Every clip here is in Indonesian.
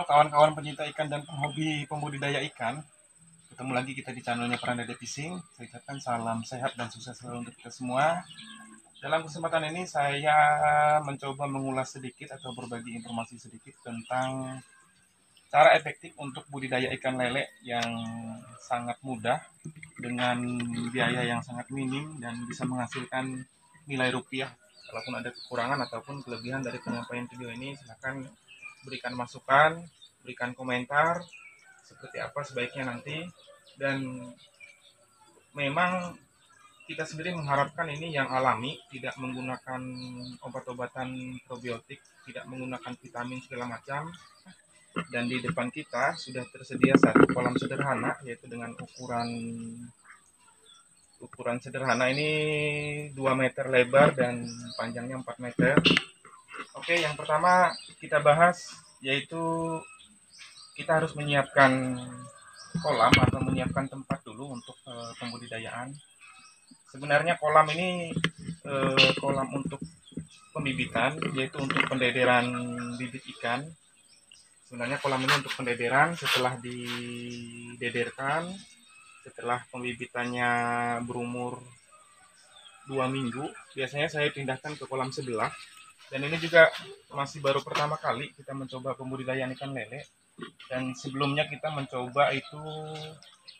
kawan-kawan pencinta ikan dan penghobi pembudidaya ikan. Ketemu lagi kita di channelnya Prananda Fishing. Saya ucapkan salam sehat dan sukses selalu untuk kita semua. Dalam kesempatan ini saya mencoba mengulas sedikit atau berbagi informasi sedikit tentang cara efektif untuk budidaya ikan lele yang sangat mudah dengan biaya yang sangat minim dan bisa menghasilkan nilai rupiah. Kalaupun ada kekurangan ataupun kelebihan dari penyampaian video ini, silahkan berikan masukan, berikan komentar seperti apa sebaiknya nanti. Dan memang kita sendiri mengharapkan ini yang alami, tidak menggunakan obat-obatan probiotik, tidak menggunakan vitamin segala macam. Dan di depan kita sudah tersedia satu kolam sederhana, yaitu dengan ukuran sederhana ini 2 meter lebar dan panjangnya 4 meter. Oke, yang pertama kita bahas yaitu kita harus menyiapkan kolam atau menyiapkan tempat dulu untuk pembudidayaan. Sebenarnya kolam ini kolam untuk pembibitan, yaitu untuk pendederan bibit ikan. Sebenarnya kolam ini untuk pendederan. Setelah didederkan, setelah pembibitannya berumur 2 minggu, biasanya saya pindahkan ke kolam sebelah. Dan ini juga masih baru pertama kali kita mencoba pembudidayaan ikan lele. Dan sebelumnya kita mencoba itu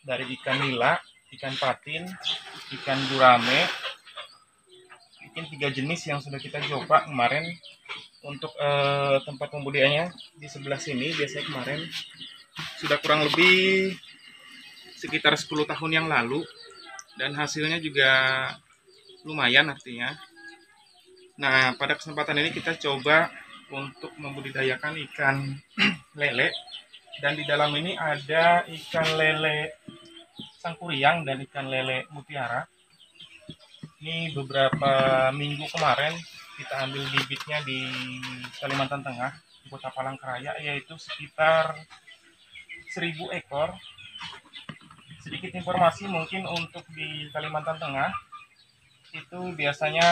dari ikan nila, ikan patin, ikan gurame, ikan 3 jenis yang sudah kita coba kemarin. Untuk tempat pembudidayannya di sebelah sini, biasanya kemarin sudah kurang lebih sekitar 10 tahun yang lalu, dan hasilnya juga lumayan artinya. Nah, pada kesempatan ini kita coba untuk membudidayakan ikan lele, dan di dalam ini ada ikan lele sangkuriang dan ikan lele mutiara. Ini beberapa minggu kemarin kita ambil bibitnya di Kalimantan Tengah, di Kota Palangkaraya, yaitu sekitar 1000 ekor. Sedikit informasi mungkin untuk di Kalimantan Tengah itu biasanya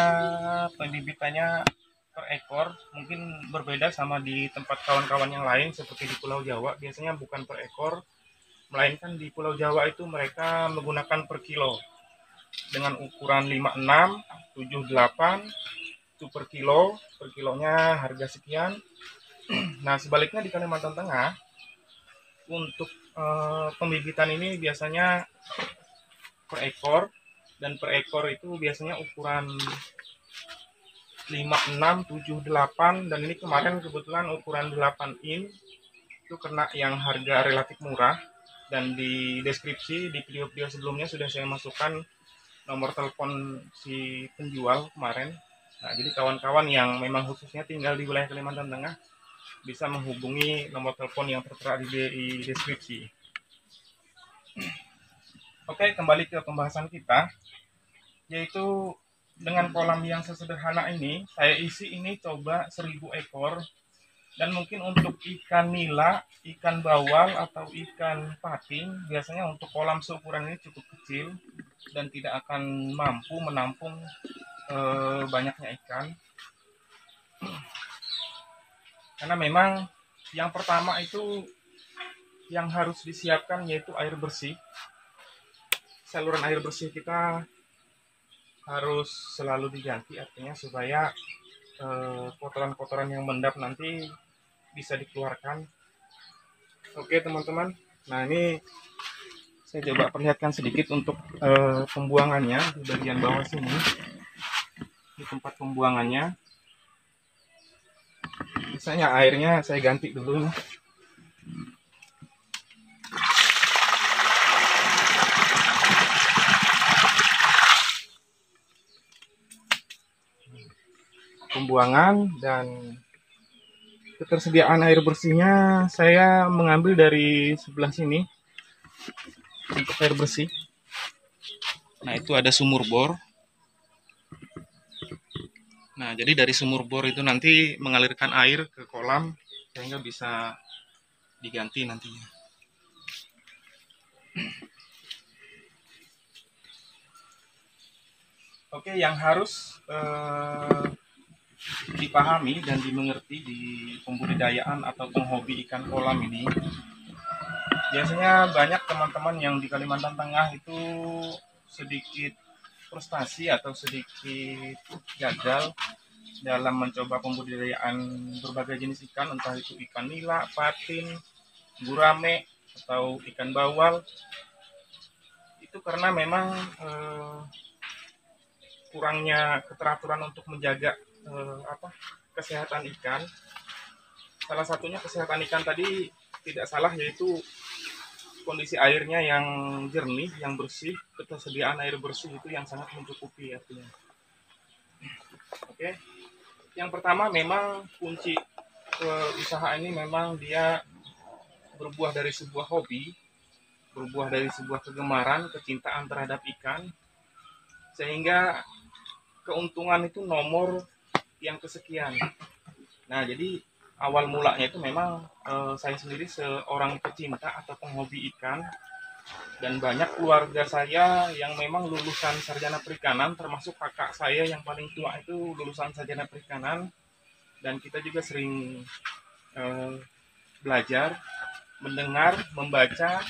pembibitannya per ekor, mungkin berbeda sama di tempat kawan-kawan yang lain seperti di Pulau Jawa. Biasanya bukan per ekor, melainkan di Pulau Jawa itu mereka menggunakan per kilo dengan ukuran 56, 78 itu per kilo, per kilonya harga sekian. Nah, sebaliknya di Kalimantan Tengah untuk pembibitan ini biasanya per ekor, dan per ekor itu biasanya ukuran 56, 78, dan ini kemarin kebetulan ukuran 8 in itu kena yang harga relatif murah. Dan di deskripsi di video-video sebelumnya sudah saya masukkan nomor telepon si penjual kemarin. Nah, jadi kawan-kawan yang memang khususnya tinggal di wilayah Kalimantan Tengah bisa menghubungi nomor telepon yang tertera di deskripsi. Oke, kembali ke pembahasan kita, yaitu dengan kolam yang sesederhana ini, saya isi ini coba 1000 ekor. Dan mungkin untuk ikan nila, ikan bawal, atau ikan patin, biasanya untuk kolam seukuran ini cukup kecil dan tidak akan mampu menampung banyaknya ikan. Karena memang yang pertama itu yang harus disiapkan yaitu air bersih. Saluran air bersih kita harus selalu diganti, artinya supaya kotoran-kotoran yang mendap nanti bisa dikeluarkan. Oke teman-teman, nah ini saya coba perlihatkan sedikit untuk pembuangannya di bagian bawah sini. Di tempat pembuangannya, misalnya airnya saya ganti dulu. Pembuangan dan ketersediaan air bersihnya saya mengambil dari sebelah sini untuk air bersih. Nah, itu ada sumur bor. Nah, jadi dari sumur bor itu nanti mengalirkan air ke kolam sehingga bisa diganti nantinya. Oke, yang harus dipahami dan dimengerti di pembudidayaan atau penghobi ikan kolam ini, biasanya banyak teman-teman yang di Kalimantan Tengah itu sedikit frustasi atau sedikit gagal dalam mencoba pembudidayaan berbagai jenis ikan, entah itu ikan nila, patin, gurame, atau ikan bawal. Itu karena memang kurangnya keteraturan untuk menjaga kesehatan ikan. Salah satunya kesehatan ikan tadi tidak salah, yaitu kondisi airnya yang jernih, yang bersih, ketersediaan air bersih itu yang sangat mencukupi artinya. Oke. Yang pertama memang kunci usaha ini memang dia berbuah dari sebuah hobi, berbuah dari sebuah kegemaran, kecintaan terhadap ikan, sehingga keuntungan itu nomor yang kesekian. Nah, jadi awal mulanya itu memang saya sendiri seorang pecinta atau penghobi ikan, dan banyak keluarga saya yang memang lulusan sarjana perikanan, termasuk kakak saya yang paling tua itu lulusan sarjana perikanan, dan kita juga sering belajar, mendengar, membaca,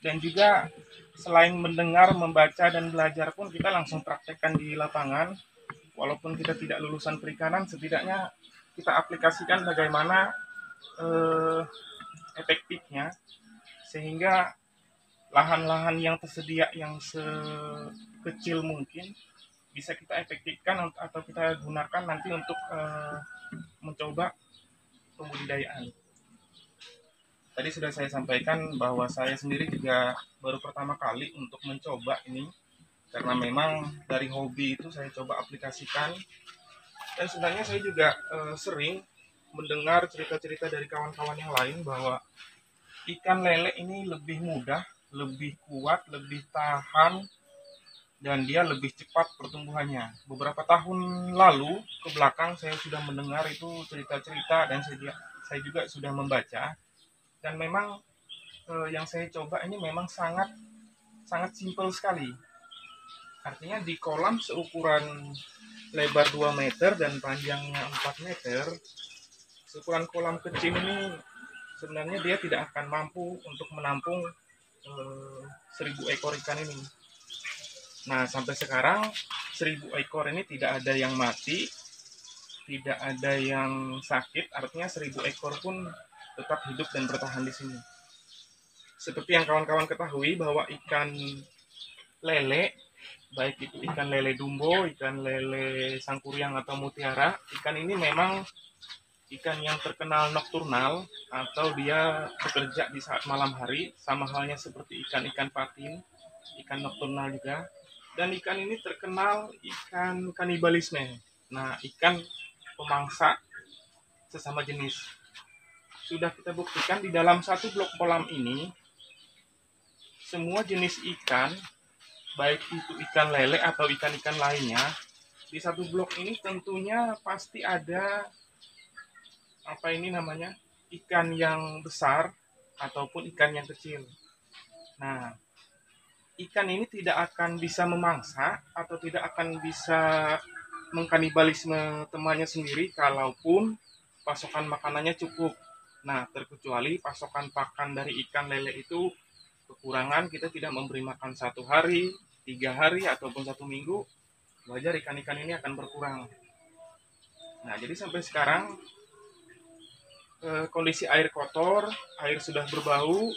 dan juga selain mendengar, membaca, dan belajar pun kita langsung praktekkan di lapangan. Walaupun kita tidak lulusan perikanan, setidaknya kita aplikasikan bagaimana efektifnya, sehingga lahan-lahan yang tersedia yang sekecil mungkin bisa kita efektifkan atau kita gunakan nanti untuk mencoba pembudidayaan. Tadi sudah saya sampaikan bahwa saya sendiri juga baru pertama kali untuk mencoba ini, karena memang dari hobi itu saya coba aplikasikan. Dan sebenarnya saya juga sering mendengar cerita-cerita dari kawan-kawan yang lain bahwa ikan lele ini lebih mudah, lebih kuat, lebih tahan, dan dia lebih cepat pertumbuhannya. Beberapa tahun lalu ke belakang saya sudah mendengar itu cerita-cerita, dan saya juga sudah membaca. Dan memang yang saya coba ini memang sangat simpel sekali. Artinya di kolam seukuran lebar 2 meter dan panjangnya 4 meter, seukuran kolam kecil ini sebenarnya dia tidak akan mampu untuk menampung 1000 ekor ikan ini. Nah, sampai sekarang 1000 ekor ini tidak ada yang mati, tidak ada yang sakit, artinya 1000 ekor pun tetap hidup dan bertahan di sini. Seperti yang kawan-kawan ketahui bahwa ikan lele, baik itu ikan lele dumbo, ikan lele sangkuriang atau mutiara, ikan ini memang ikan yang terkenal nokturnal atau dia bekerja di saat malam hari, sama halnya seperti ikan-ikan patin, ikan nokturnal juga. Dan ikan ini terkenal ikan kanibalisme. Nah, ikan pemangsa sesama jenis. Sudah kita buktikan di dalam satu blok kolam ini, semua jenis ikan, baik itu ikan lele atau ikan-ikan lainnya, di satu blok ini tentunya pasti ada ikan yang besar ataupun ikan yang kecil. Nah, ikan ini tidak akan bisa memangsa atau tidak akan bisa mengkanibalisme temannya sendiri kalaupun pasokan makanannya cukup. Nah, terkecuali pasokan pakan dari ikan lele itu kekurangan, kita tidak memberi makan 1 hari, 3 hari, ataupun 1 minggu, wajar ikan-ikan ini akan berkurang. Nah, jadi sampai sekarang kondisi air kotor, air sudah berbau,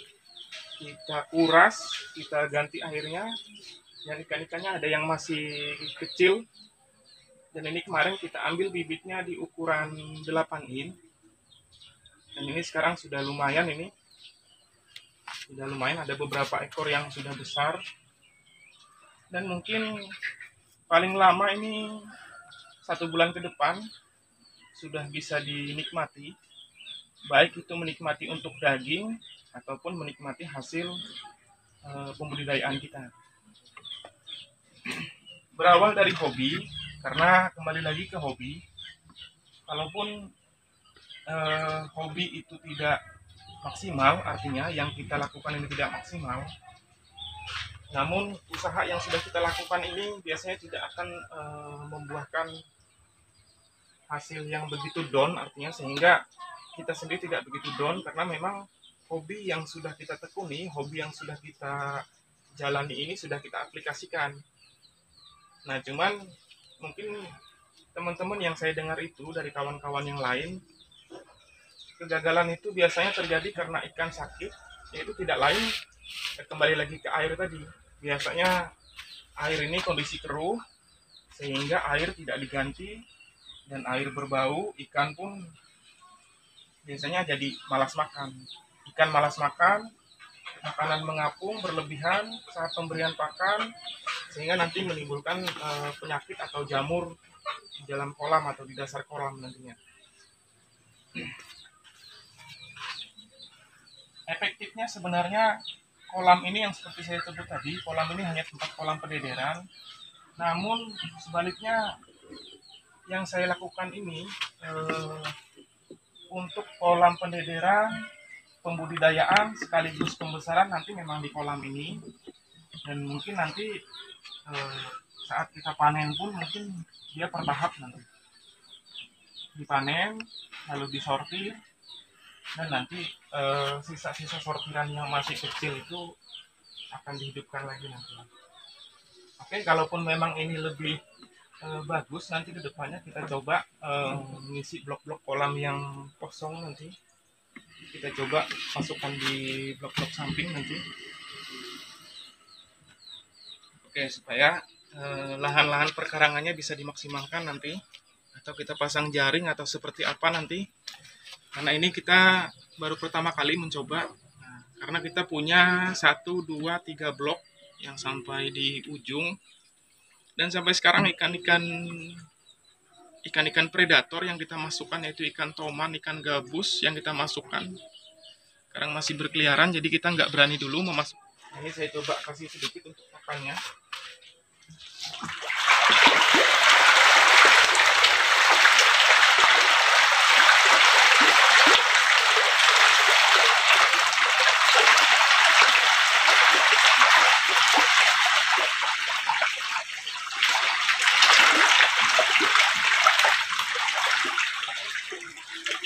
kita kuras, kita ganti airnya, yang ikan-ikannya ada yang masih kecil, dan ini kemarin kita ambil bibitnya di ukuran 8 in, dan ini sekarang sudah lumayan, ada beberapa ekor yang sudah besar, dan mungkin paling lama ini 1 bulan ke depan sudah bisa dinikmati, baik itu menikmati untuk daging ataupun menikmati hasil pembudidayaan kita. Berawal dari hobi, karena kembali lagi ke hobi, kalaupun hobi itu tidak maksimal, artinya yang kita lakukan ini tidak maksimal, namun usaha yang sudah kita lakukan ini biasanya tidak akan membuahkan hasil yang begitu down, artinya sehingga kita sendiri tidak begitu down, karena memang hobi yang sudah kita tekuni, hobi yang sudah kita jalani ini sudah kita aplikasikan. Nah, cuman mungkin teman-teman yang saya dengar itu dari kawan-kawan yang lain, kegagalan itu biasanya terjadi karena ikan sakit, yaitu tidak lain, kembali lagi ke air tadi. Biasanya air ini kondisi keruh, sehingga air tidak diganti, dan air berbau, ikan pun biasanya jadi malas makan. Ikan malas makan, makanan mengapung berlebihan saat pemberian pakan, sehingga nanti menimbulkan penyakit atau jamur di dalam kolam atau di dasar kolam nantinya. Efektifnya sebenarnya kolam ini yang seperti saya sebut tadi, kolam ini hanya tempat kolam pendederan. Namun sebaliknya yang saya lakukan ini untuk kolam pendederan, pembudidayaan sekaligus pembesaran nanti memang di kolam ini, dan mungkin nanti saat kita panen pun mungkin dia bertahap, nanti dipanen lalu disortir, dan nanti sisa-sisa sortiran yang masih kecil itu akan dihidupkan lagi nanti. Oke, kalaupun memang ini lebih bagus, nanti ke depannya kita coba mengisi blok-blok kolam yang kosong, nanti kita coba masukkan di blok-blok samping nanti. Oke, supaya lahan-lahan perkarangannya bisa dimaksimalkan nanti, atau kita pasang jaring atau seperti apa nanti, karena ini kita baru pertama kali mencoba. Karena kita punya 1, 2, 3 blok yang sampai di ujung, dan sampai sekarang ikan-ikan predator yang kita masukkan, yaitu ikan toman, ikan gabus yang kita masukkan sekarang masih berkeliaran, jadi kita nggak berani dulu memasuk. Ini saya coba kasih sedikit untuk pakannya.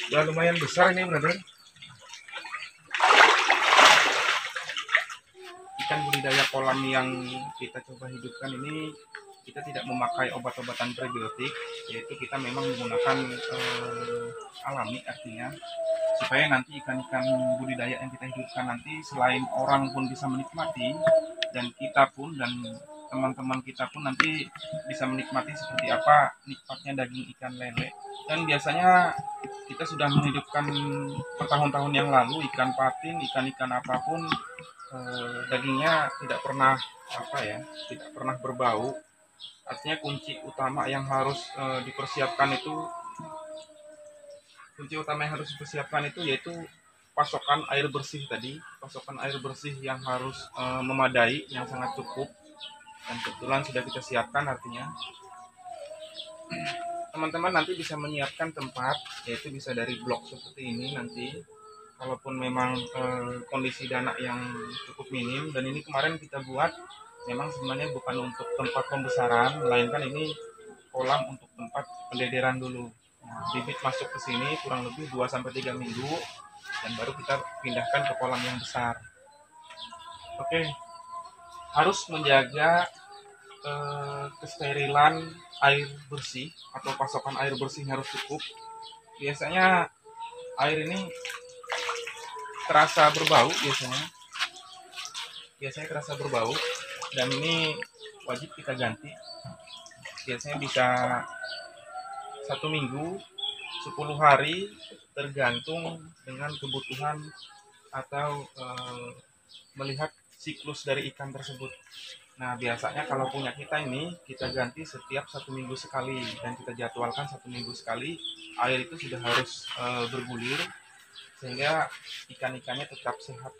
Ya lumayan besar ini, brother. Ikan budidaya kolam yang kita coba hidupkan ini, kita tidak memakai obat-obatan prebiotik, yaitu kita memang menggunakan alami, artinya supaya nanti ikan-ikan budidaya yang kita hidupkan nanti selain orang pun bisa menikmati, dan kita pun dan teman-teman kita pun nanti bisa menikmati seperti apa nikmatnya daging ikan lele. Dan biasanya kita sudah menghidupkan bertahun-tahun yang lalu ikan patin, ikan-ikan apapun, dagingnya tidak pernah tidak pernah berbau. Artinya kunci utama yang harus dipersiapkan itu yaitu pasokan air bersih tadi, pasokan air bersih yang harus memadai, yang sangat cukup, dan kebetulan sudah kita siapkan. Artinya teman-teman nanti bisa menyiapkan tempat, yaitu bisa dari blok seperti ini nanti, kalaupun memang kondisi dana yang cukup minim. Dan ini kemarin kita buat memang sebenarnya bukan untuk tempat pembesaran, melainkan ini kolam untuk tempat pendederan dulu. Nah, bibit masuk ke sini kurang lebih 2-3 minggu, dan baru kita pindahkan ke kolam yang besar. Oke, harus menjaga kesterilan air bersih atau pasokan air bersih harus cukup. Biasanya air ini terasa berbau, biasanya terasa berbau, dan ini wajib kita ganti. Biasanya bisa 1 minggu, 10 hari, tergantung dengan kebutuhan atau melihat siklus dari ikan tersebut. Nah, biasanya kalau punya kita ini, kita ganti setiap 1 minggu sekali, dan kita jadwalkan 1 minggu sekali. Air itu sudah harus bergulir, sehingga ikan-ikannya tetap sehat.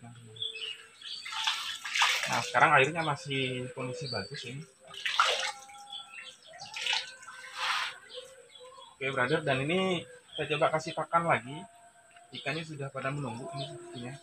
Nah, sekarang airnya masih kondisi bagus ini. Oke, brother, dan ini saya coba kasih pakan lagi. Ikannya sudah pada menunggu ini sepertinya.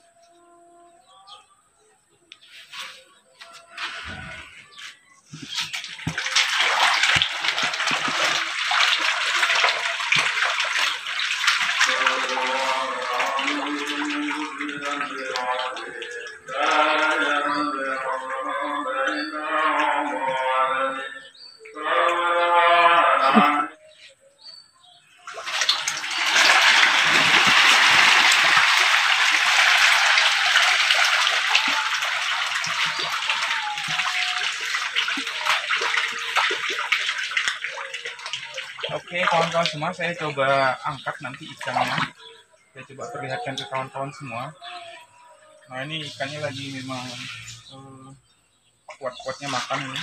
Oke, kawan-kawan semua, saya coba angkat nanti ikannya. Saya coba perlihatkan ke kawan-kawan semua. Nah, ini ikannya lagi memang kuat-kuatnya makan ini.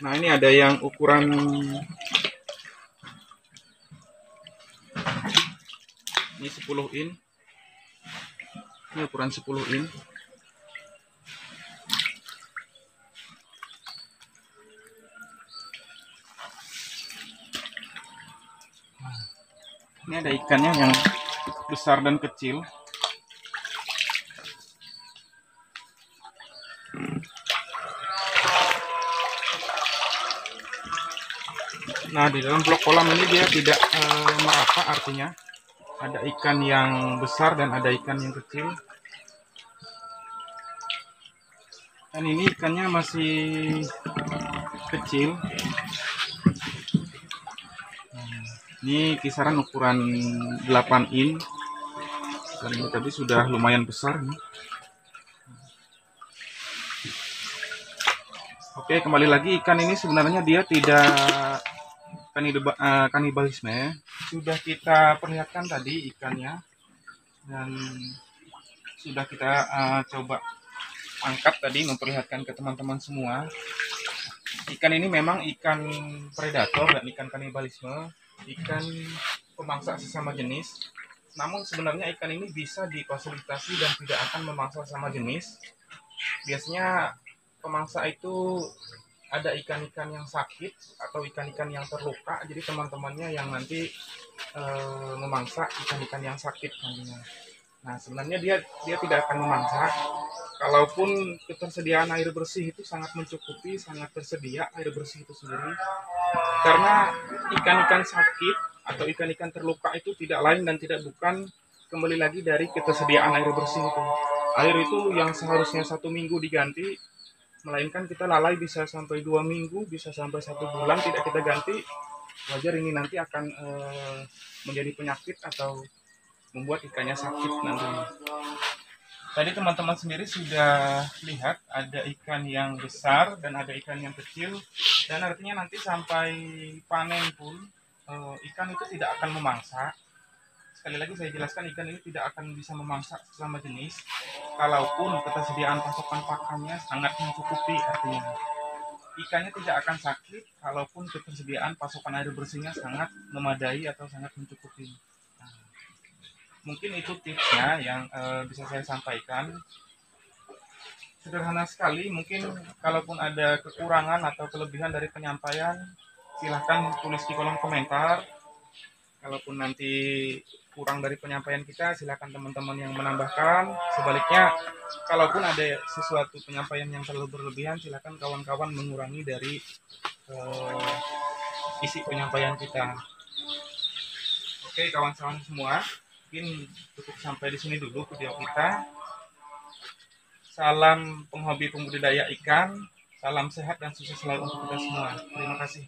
Nah, ini ada yang ukuran ini 10 in. Ini ukuran 10 in. Ini ada ikannya yang besar dan kecil. Nah, di dalam blok kolam ini dia tidak merata, artinya ada ikan yang besar dan ada ikan yang kecil. Dan ini ikannya masih kecil. Ini kisaran ukuran 8 in. Dan ini tadi sudah lumayan besar nih. Oke, kembali lagi, ikan ini sebenarnya dia tidak kanibalisme. Sudah kita perlihatkan tadi ikannya, dan sudah kita coba angkat tadi, memperlihatkan ke teman-teman semua. Ikan ini memang ikan predator dan ikan kanibalisme, ikan pemangsa sesama jenis. Namun sebenarnya ikan ini bisa difasilitasi dan tidak akan memangsa sesama jenis. Biasanya pemangsa itu ada ikan-ikan yang sakit atau ikan-ikan yang terluka, jadi teman-temannya yang nanti memangsa ikan-ikan yang sakit nantinya. Nah, sebenarnya dia tidak akan memangsa, kalaupun ketersediaan air bersih itu sangat mencukupi, sangat tersedia air bersih itu sendiri. Karena ikan-ikan sakit atau ikan-ikan terluka itu tidak lain dan tidak bukan kembali lagi dari ketersediaan air bersih itu. Air itu yang seharusnya 1 minggu diganti, melainkan kita lalai bisa sampai 2 minggu, bisa sampai 1 bulan tidak kita ganti. Wajar ini nanti akan menjadi penyakit atau membuat ikannya sakit nantinya. Tadi teman-teman sendiri sudah lihat ada ikan yang besar dan ada ikan yang kecil, dan artinya nanti sampai panen pun ikan itu tidak akan memangsa. Sekali lagi saya jelaskan, ikan ini tidak akan bisa memangsa sesama jenis, kalaupun ketersediaan pasokan pakannya sangat mencukupi, artinya ikannya tidak akan sakit, kalaupun ketersediaan pasokan air bersihnya sangat memadai atau sangat mencukupi. Nah, mungkin itu tipsnya yang bisa saya sampaikan. Sederhana sekali, mungkin kalaupun ada kekurangan atau kelebihan dari penyampaian, silahkan tulis di kolom komentar. Kalaupun nanti kurang dari penyampaian kita, silakan teman-teman yang menambahkan. Sebaliknya, kalaupun ada sesuatu penyampaian yang terlalu berlebihan, silakan kawan-kawan mengurangi dari isi penyampaian kita. Oke, kawan-kawan semua, mungkin cukup sampai di sini dulu video kita. Salam penghobi pembudidaya ikan, salam sehat dan sukses selalu untuk kita semua. Terima kasih.